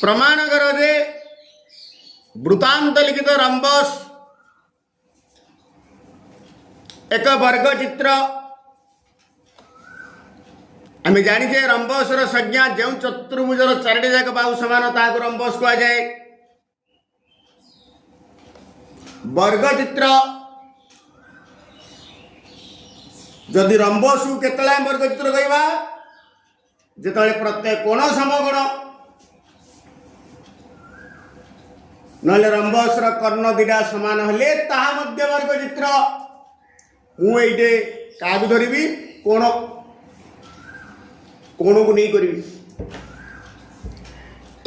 प्रमाण करो जे वृत्तांत लिखित रंबस एक वर्ग चित्र आम जाचे रंबसर संज्ञा जो चतुर्भुजर चारिटी जाक बाहु समान ताकू रंबस कह जाए। वर्ग चित्र जदि रंबस केतला वर्ग चित्र कहवा जिते प्रत्येक कोण समकोण ना रंबसर कर्ण दिटा सामान हेले ताहा मध्य वर्ग चित्र। मुझे क्या धरबी कोण कोण को नहीं करी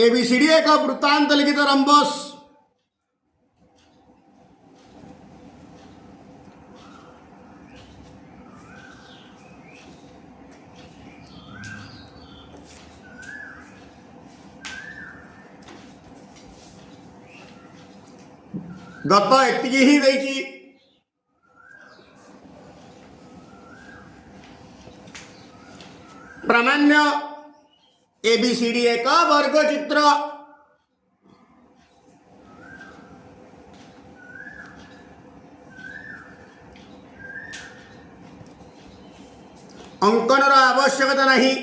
एबीसीडी एक वृत्तांत लिखित रंबस गत एति ही देखी प्रामाण्य एबीसीडी एक वर्ग चित्र अंकन आवश्यकता नहीं।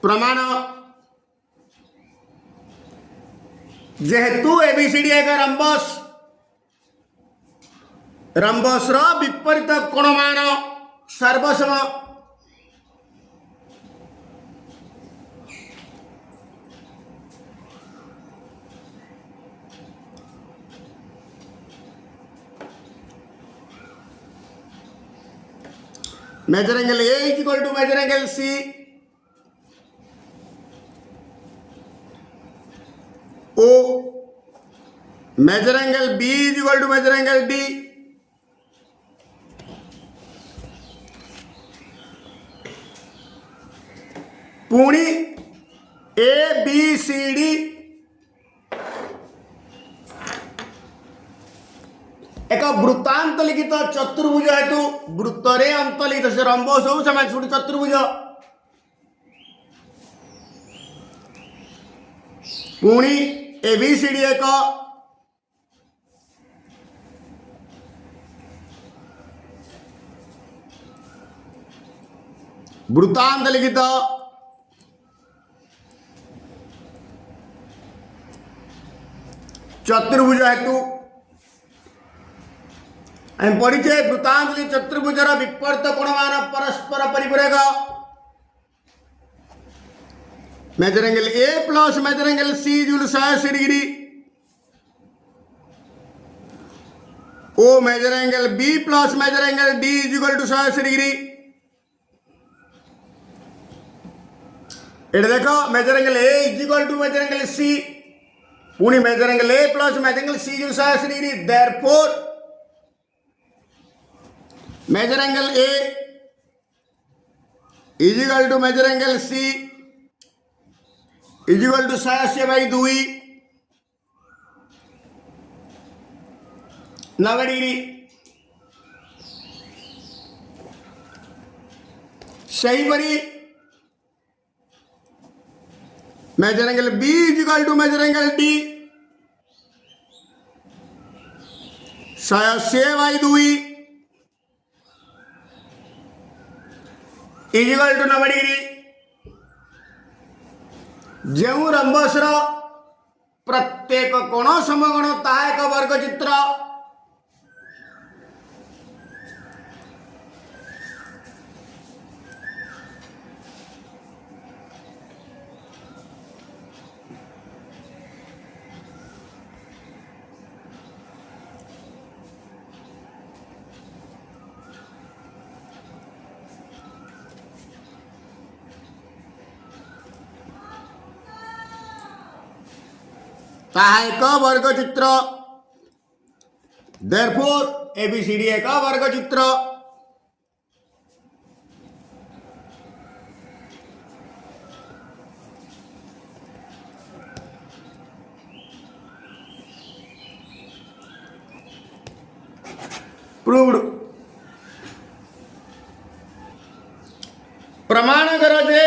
प्रमाण जेहेतु एबीसीडी एक रंबस रंबसर विपरीत कोणमान सर्वसम measure angle A is equal to measure angle C ओ measure angle B is equal to measure angle D पुणी ए बी सी डी एक वृत्तांत लिखित चतुर्भुज हेतु वृत्तरे अंत लिखित से रंबस हो से चतुर्भुज पुणी ए बी सी डी एक वृत्तांत लिखित चतुर्भुज हेतु हम पढ़ीचे वृत्तांत चतुर्भुजर विपरीत कोणमान परस्पर परिपूरक measure angle A plus measure angle C equal 180 degree ओ measure angle B plus measure angle D equal to 180 degree. ये देखो measure angle A is equal to measure angle C पुणी measure angle A plus measure angle C 180 degree therefore measure angle A is equal to measure angle C is equal to 180/2 90 degree. सही परी measure angle B is equal to measure angle D 180/2 is equal to 90 degree. जो रंबसर प्रत्येक कोण समकोण ताहा एक वर्ग चित्र ताहा एक वर्ग चित्र देयरफॉर एबीसीडी एक वर्ग चित्र। प्रूव्ड प्रमाण करो जे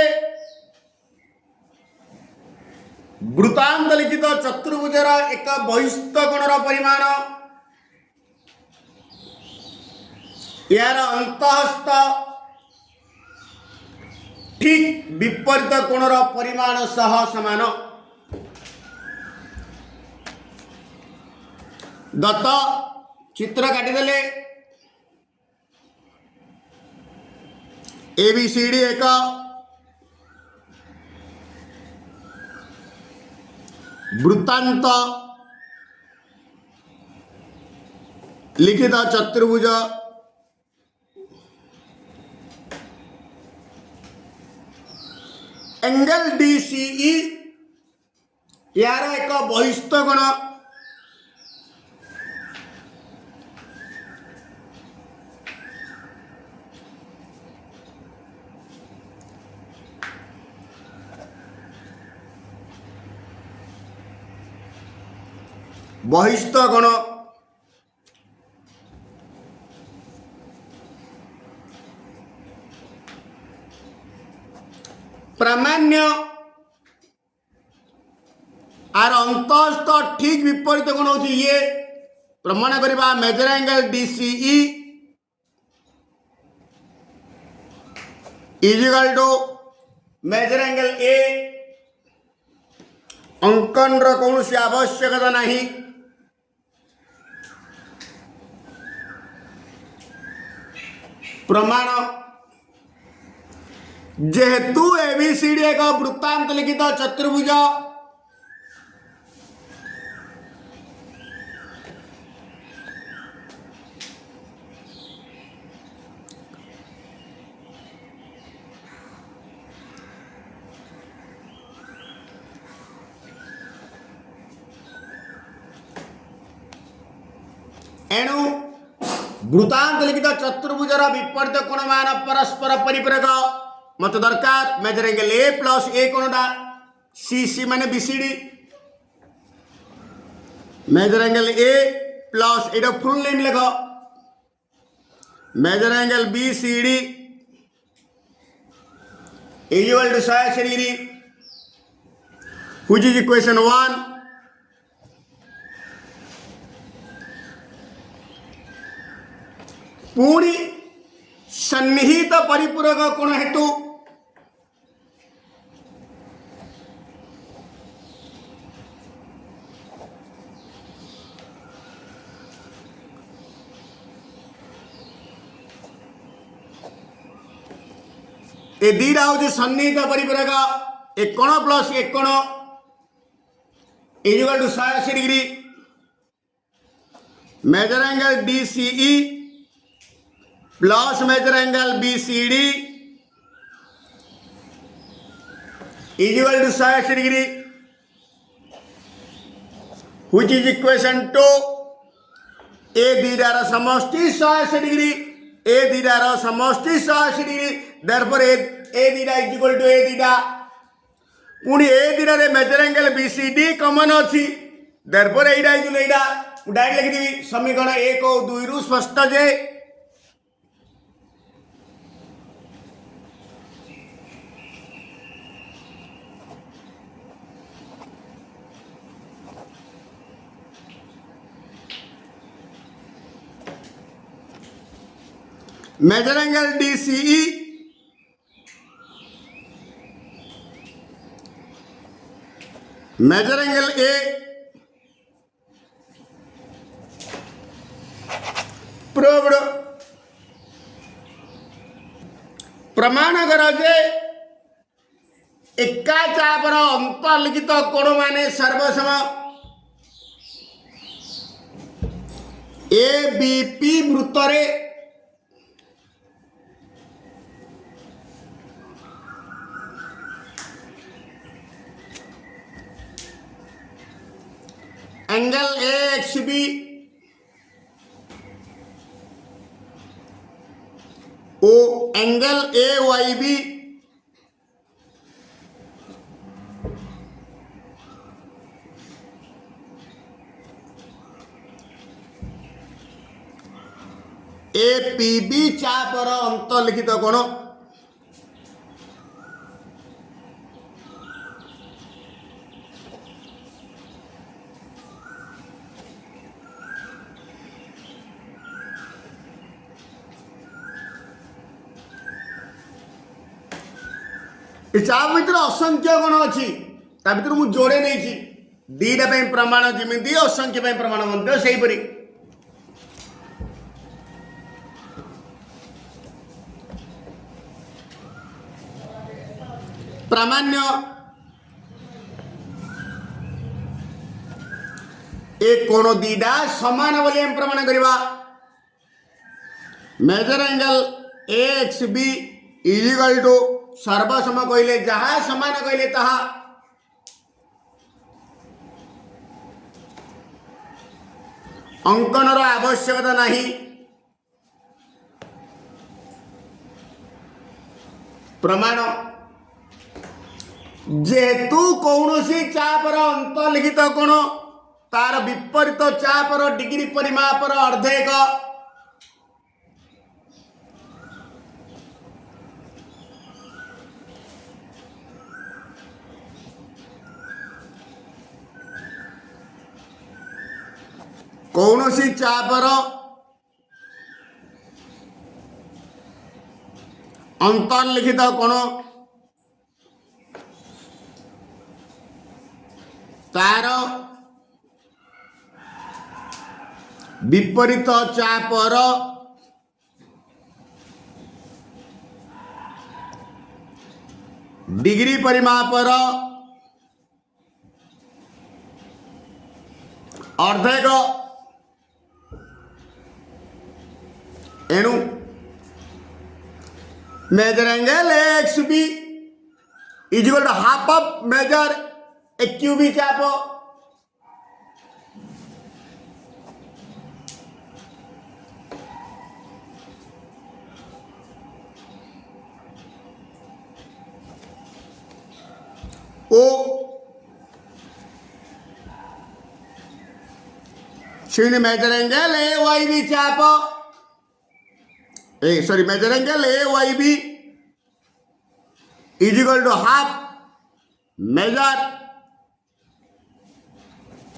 वृत्तांत लिखित चतुर्भुजर एक बहिस्थ कोणर परिमाण यार अंतःस्थ ठीक विपरीत कोणर परिमाण सह समान। दत्त चित्र काटिदेले एबीसीडी एक वृत्तांत लिखित चतुर्भुज एंगल डीसीई यार एक बहिस्थ कोण बहिस्थ कोण प्रामाण्य आर अंतःस्थ ठीक विपरीत कोण हो ये प्रमाण करवा measure angle DCE is equal to measure angle A अंकन कौन सी आवश्यकता नहीं। प्रमाण जेहेतु एबीसीडी एक वृत्तांत लिखित चतुर्भुज एणु वृत्तांत लिखित चतुर्भुजर विपरीत कोण मान परस्पर परिपूरक मत दरकार measure angle A plus A कोणटा सी सी माने BCD measure angle A plus एटा फुल नेम लिख measure angle BCD equal to 180 degree which is equation 1। पुणी सन्निहित परिपूरक कोण हेतु ए दीटा हूँ सन्निहित परिपूरक एक कोण प्लस एक कोण equal to 180 degree measure angle DCE plus measure angle BCD equal to 180 degree which is equation 2। ए दीटार समष्टि 180 डिग्री ए दीटार समष्टि 180 डिग्री देयरफॉर ए दीटा इज इक्वल टू ए दीटा पुणी ए दीटा रे मेजर एंगल बीसीडी कॉमन अछि देयरफॉर एटा इज एटा डायरेक्ट लिखि देबी समीकरण 1 और 2 रु स्पष्ट जे measure angle DCE measure angle ए प्रूव्ड प्रमाण कर जे एका चापर अंतर्लिखित कोण माने सर्वसम ए बीपी वृत्तरे एंगल ए एक्स बी ओ angle A Y B A P B चापर अंतर्लिखित कोण ଏ ଚାପ ଭିତରେ ଅସଂଖ୍ୟ ଗୁଣ ଅଛି ତା ଭିତରୁ ମୁଁ ଯୋଡ଼େ ନେଇଛି ଦୁଇଟା ପାଇଁ ପ୍ରମାଣ ଯେମିତି ଅସଂଖ୍ୟ ପାଇଁ ପ୍ରମାଣ ମଧ୍ୟ ସେହିପରି प्रामाण्य एक कोण दीटा समान बोली हम प्रमाण करवा measure angle A X B is equal to सर्वसम कहले जहाँ समान कहले ताहा अंकन आवश्यकता नहीं प्रमाण जेहेतु कौन सी चापर अंतर्लिखित कोण तार विपरीत चापर डिग्री परिमापर अर्धेक कौन सी चापर अंतर्लिखित कोण तार विपरीत चापर डिग्री परिमापर अर्धेक एणु measure angle X B is equal to half of measure A QB चाप ओ शून्य measure angle A Y B चाप sorry measure angle A Y B is equal to half measure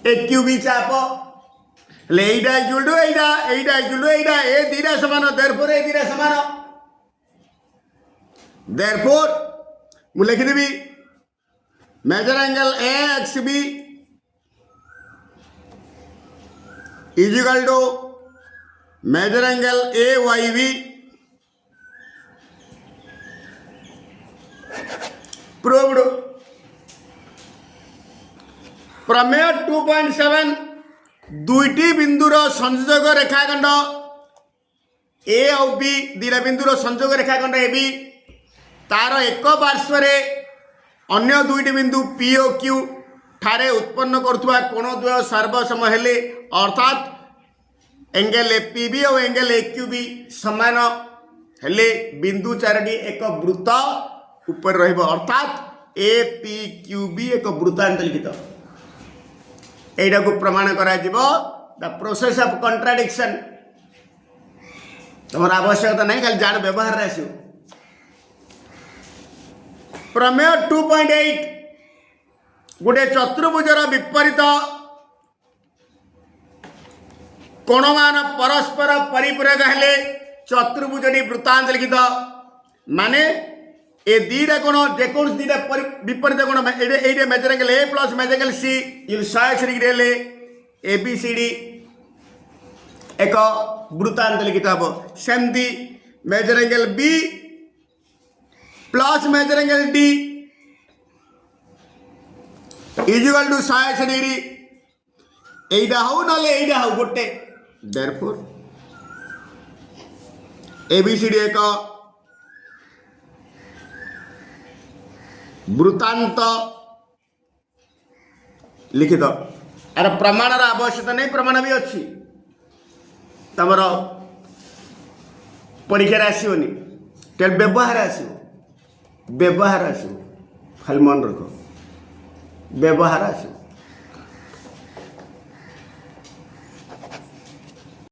एक क्यूबी चाप एटा equal to Etah Etah equal to एटा ए दीटा समान therefore ए दीटा समान देयरफॉर मु लिखि देबी measure angle A X B is equal to measure angle A Y B proved प्रमेय 2.7 दुईटी बिंदुर संयोग रेखाखंड ए और बी दीटा बिंदुर संयोग रेखाखंड ए बी तार एक पार्श्व अन्य दुईटी बिंदु पी ओ क्यू ठारे उत्पन्न करुवा कोण द्वय सर्वसम हेले अर्थात एंगल ए पी बी और एंगल ए क्यू बी समान हेले बिंदु चारोटी एक वृत्त ऊपर रहिब अर्थात ए पी क्यू बी एक वृत्तांत लिखित एटा को प्रमाण करा जिवो द प्रोसेस ऑफ कॉन्ट्राडिक्शन तुम आवश्यकता नहीं खाली जान व्यवहार रे आसो प्रमेय 2.8 गोटे चतुर्भुजर विपरीत कोणमान परस्पर परिपूरक हेले चतुर्भुजटी वृत्तांत लिखित माने ए दीटा कोण जेकोन दीटा विपरीत कोण एटे measure angle A plus measure angle C in 180 degree हेले ए बी सी डी एक वृत्तांत लिखित हम सेमती measure angle B plus measure angle D is equal to 180 degree एटा हो नले एटा हो गोटे therefore A B C D एक वृत्तांत लिखित यार प्रमाणर आवश्यकता नहीं प्रमाण भी अच्छी तमर परीक्षा आसोनी तेल व्यवहार आसो खाली मन रख व्यवहार आसो